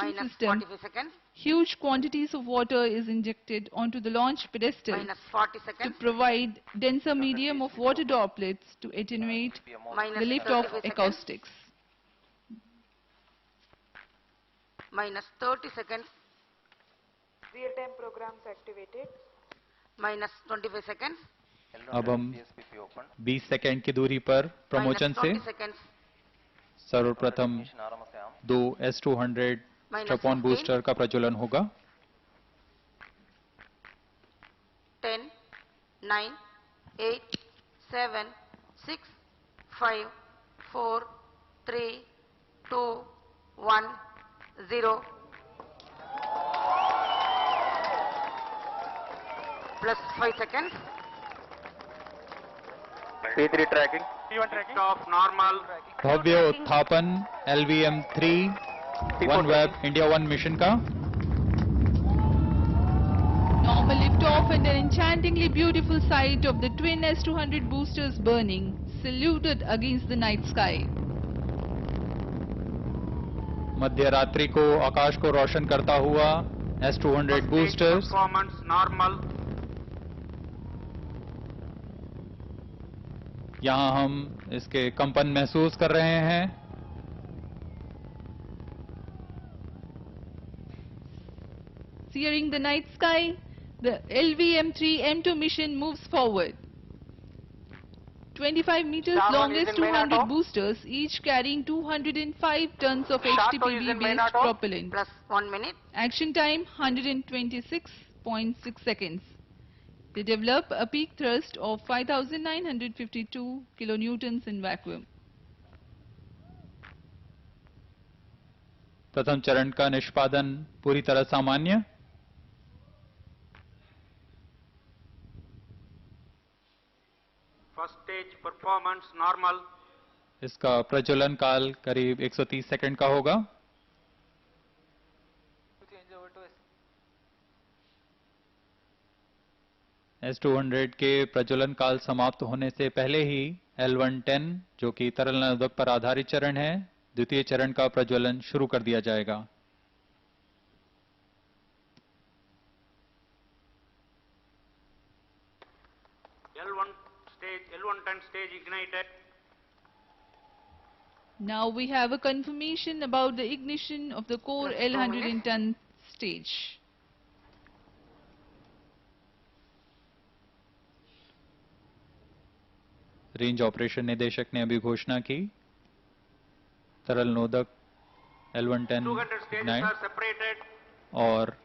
minus system, 45 seconds, huge quantities of water is injected onto the launch pedestal minus 40 to seconds, provide denser medium of water droplets to attenuate minus the lift of 35 seconds, acoustics. minus 30 seconds, Real-time programs activated. minus 25 seconds, अब हम 20 second की दूरी पर promotion minus से 20 seconds, सर्वप्रथम दो S200 minus ट्रपॉन 15, booster का प्रज्वलन होगा। 10, 9, 8, 7, 6, 5, 4, 3, 2, 1, 0. Plus 5 seconds. P3 tracking. P1 tracking. Off normal. भव्य उत्थापन LVM-3 OneWeb India 1 मिशन का Normal liftoff and an enchantingly beautiful sight of the twin S200 boosters burning, saluted against the night sky. मध्य रात्रि को आकाश को रोशन करता हुआ S200 boosters Performance normal. यहां हम इसके कंपन महसूस कर रहे हैं। Searing the night sky, the LVM-3 M2 mission moves forward. 25 meters Shadow long is in main S200 auto. boosters, each carrying 205 tons of Shadow is in main HTPV-based auto. propellant. Plus 1 minute. Action time 126.6 seconds. They develop a peak thrust of 5,952 kilonewtons in vacuum. प्रथम चरण का निष्पादन पूरी तरह सामान्य। First stage performance normal. इसका प्रज्वलन काल करीब 130 सेकंड का होगा। S200 के प्रज्वलन काल समाप्त होने से पहले ही L110 जो कि तरल नवोदक पर आधारित चरण है, द्वितीय चरण का प्रज्वलन शुरू कर दिया जाएगा। L110 stage ignited. Now we have a confirmation about the ignition of the core Plus 2 L110 stage. Range operation निदेशक ने अभी घोषणा की, तरल नोदक L110 200 stages ignite are separated. और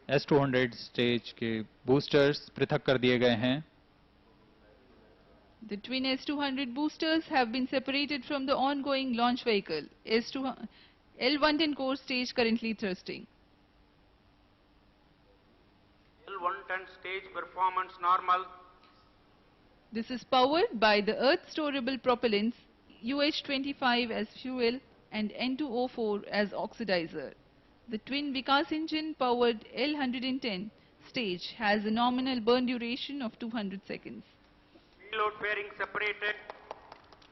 S200 स्टेज के बूस्टर्स पृथक कर दिए गए हैं। The twin S200 boosters have been separated from the ongoing launch vehicle. L110 core stage currently thrusting. L110 stage performance normal. This is powered by the Earth storable propellants UH-25 as fuel and N2O4 as oxidizer. The twin Vikas engine powered L110 stage has a nominal burn duration of 200 seconds. Reload fairing separated.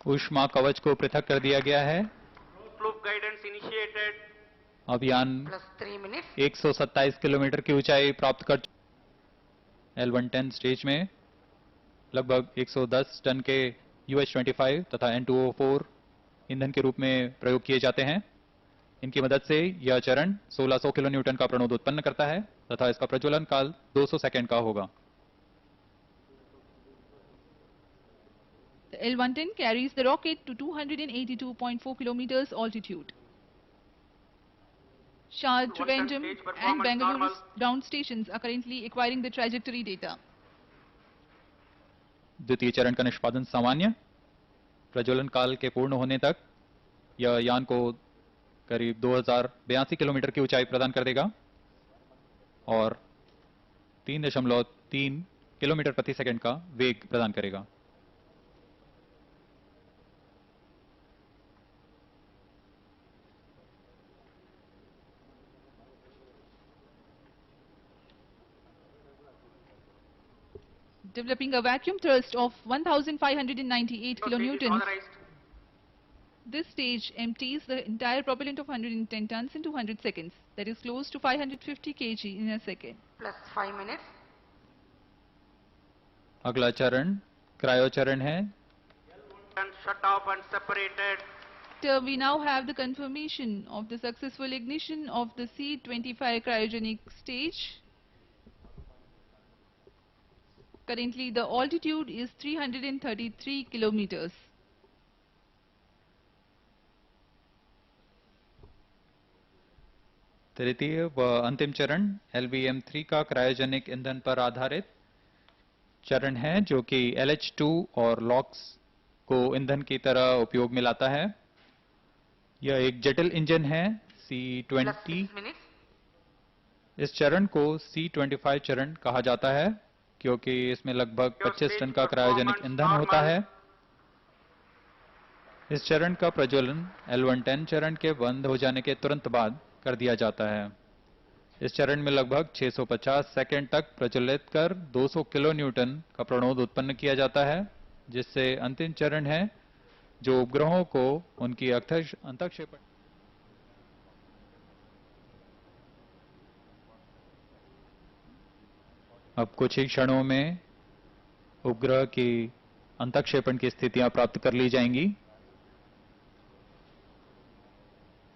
ऊष्मा कवच को पृथक कर दिया गया है। Fluke guidance initiated. अब यान Plus 3 minutes. 127 किलोमीटर की ऊंचाई प्राप्त कर L110 स्टेज में लगभग 110 टन के UH-25 तथा N2O4 ईंधन के रूप में प्रयोग किए जाते हैं। इनकी मदद से यह चरण 1600 किलो न्यूटन का प्रणोद उत्पन्न करता है तथा इसका प्रज्वलन काल 200 सेकंड का होगा। The L110 carries the rocket to 282.4 kilometers altitude. Shah, Trivandrum stage and performance Bangalore normal. ground stations are currently acquiring the trajectory data. द्वितीय चरण का निष्पादन सामान्य। प्रज्वलन काल के पूर्ण होने तक यह यान को करीब 2082 किलोमीटर की ऊंचाई प्रदान कर देगा और 3.3 किलोमीटर प्रति सेकंड का वेग प्रदान करेगा। Developing a vacuum thrust of 1,598 Stage is kilonewtons. authorized. This stage empties the entire propellant of 110 tons in 200 seconds, that is close to 550 kg in a second. plus 5 minutes. अगला चरण cryo चरण है। And shut off and separated. We now have the confirmation of the successful ignition of the C25 cryogenic stage. Currently the altitude is 333 kilometers. तृतीय व अंतिम चरण LVM3 का cryogenic ईंधन पर आधारित चरण है, जो कि LH2 और लॉक्स को ईंधन की तरह उपयोग में लाता है। यह एक जटिल इंजन है Plus C20। 6 minutes. इस चरण को C25 चरण कहा जाता है क्योंकि इसमें लगभग 25 टन का क्रायोजेनिक ईंधन होता है। इस चरण का प्रज्वलन L110 चरण के बंद हो जाने के तुरंत बाद कर दिया जाता है। इस चरण में लगभग 650 सेकंड तक प्रज्वलित कर 200 किलो न्यूटन का प्रणोद उत्पन्न किया जाता है, जिससे अंतिम चरण है जो उपग्रहों को उनकी अंतःक्षेपण अब कुछ ही क्षणों में उपग्रह की अंतःक्षेपण की स्थितियां प्राप्त कर ली जाएंगी।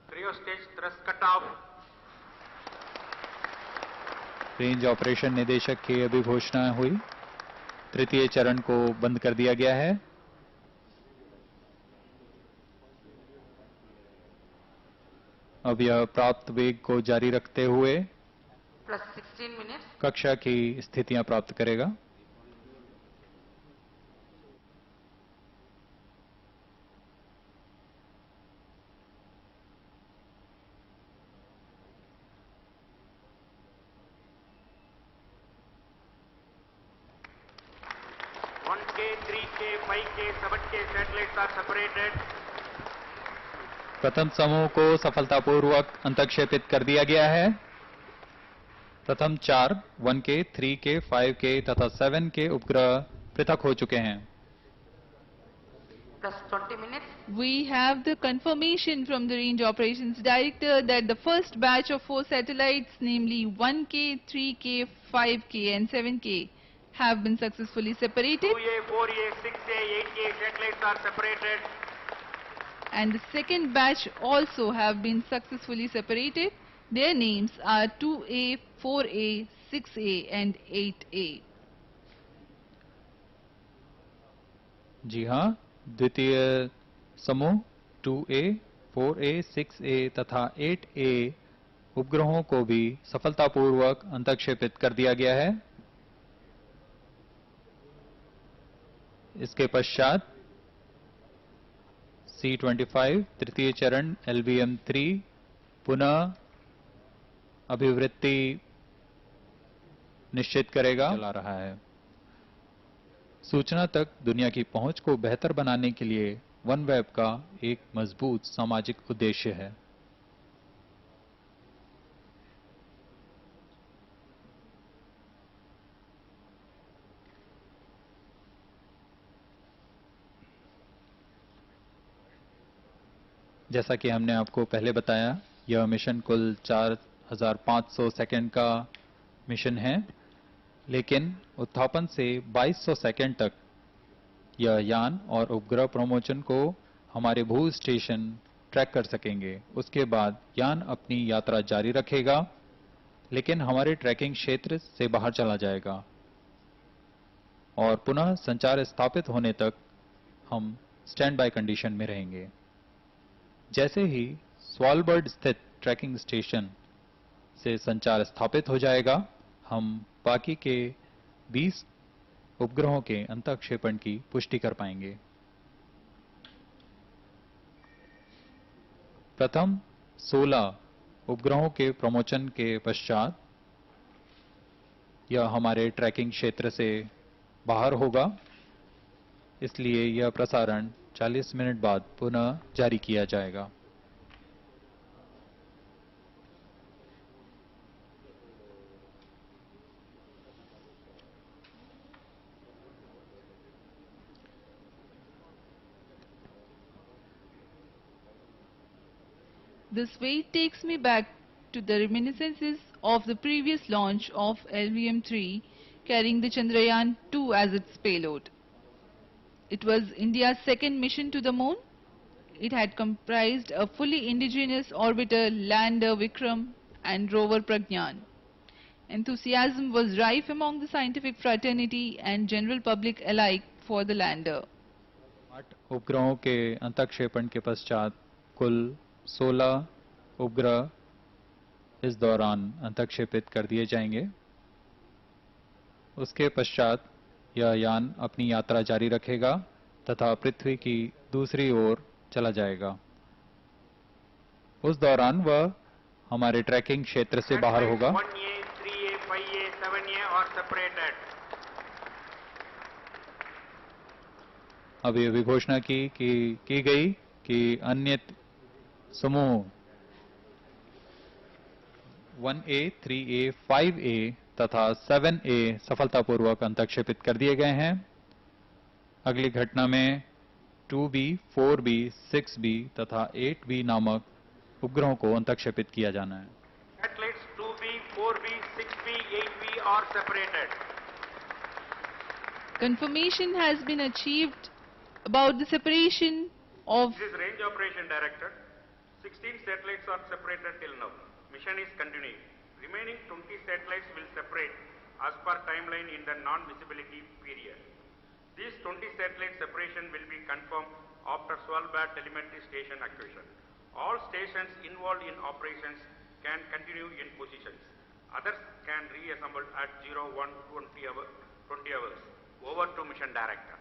Cryo stage thrust cut off. Range operation निदेशक की अभी घोषणा हुई। तृतीय चरण को बंद कर दिया गया है। अब यह प्राप्त वेग को जारी रखते हुए Plus 16 minutes. कक्षा की स्थितियां प्राप्त करेगा। One K, 3K, 5K, 7K satellites are separated. प्रथम समूह को सफलतापूर्वक अंतःक्षेपित कर दिया गया है। प्रथम 4 1K, 3K, 5K तथा 7K उपग्रह पृथक हो चुके हैं। Plus 20 minutes. We have the confirmation from the Range Operations Director that the first batch of 4 satellites, namely 1K, 3K, 5K and 7K, have been successfully separated, 2A, 4A, 6A, 8A satellites are separated. and the second batch also have been successfully separated. Their names are 2A, 4A, 6A and 8A. जी हाँ, द्वितीय समूह 2A, 4A, 6A तथा 8A उपग्रहों को भी सफलतापूर्वक अंतःक्षेपित कर दिया गया है। इसके पश्चात C25 तृतीय चरण LVM3 पुनः अभिवृत्ति निश्चित करेगा। चला रहा है। सूचना तक दुनिया की पहुंच को बेहतर बनाने के लिए OneWeb का एक मजबूत सामाजिक उद्देश्य है। जैसा कि हमने आपको पहले बताया, यह मिशन कुल 4500 सेकंड का मिशन है, लेकिन उत्थापन से 2200 सेकंड तक यह यान और उपग्रह प्रमोशन को हमारे भू स्टेशन ट्रैक कर सकेंगे। उसके बाद यान अपनी यात्रा जारी रखेगा, लेकिन हमारे ट्रैकिंग क्षेत्र से बाहर चला जाएगा और पुनः संचार स्थापित होने तक हम स्टैंड बाय कंडीशन में रहेंगे। जैसे ही स्वालबर्ड स्थित ट्रैकिंग स्टेशन से संचार स्थापित हो जाएगा, हम बाकी के 20 उपग्रहों के अंतःक्षेपण की पुष्टि कर पाएंगे। प्रथम 16 उपग्रहों के प्रमोशन के पश्चात यह हमारे ट्रैकिंग क्षेत्र से बाहर होगा, इसलिए यह प्रसारण 40 मिनट बाद पुनः जारी किया जाएगा। This weight takes me back to the reminiscences of the previous launch of LVM-3 carrying the Chandrayaan-2 as its payload. It was India's second mission to the moon. It had comprised a fully indigenous orbiter, lander Vikram and rover Pragyan. Enthusiasm was rife among the scientific fraternity and general public alike for the lander. 8 उपग्रहों के अंतःक्षेपण के पश्चात कुल 16 उपग्रह इस दौरान अंतःक्षेपित कर दिए जाएंगे। उसके पश्चात यह यान अपनी यात्रा जारी रखेगा तथा पृथ्वी की दूसरी ओर चला जाएगा। उस दौरान वह हमारे ट्रैकिंग क्षेत्र से बाहर होगा। 1A, 3A, 5A, 7A are separated. अब ये भी घोषणा की गई कि अन्य समूह 1A, 3A, 5A तथा 7A सफलतापूर्वक अंतःक्षेपित कर दिए गए हैं। अगली घटना में 2B, 4B, 6B तथा 8B नामक उपग्रहों को अंतःक्षेपित किया जाना है। Satellites 2B, 4B, 6B, 8B are separated. Confirmation has been achieved about the separation of This is Range Operation Director. 16 satellites are separated till now. Mission is continuing. Remaining 20 satellites will separate as per timeline in the non-visibility period. This 20 satellite separation will be confirmed after Svalbard telemetry station acquisition. All stations involved in operations can continue in positions. Others can reassemble at 01:20 hours. Over to Mission Director.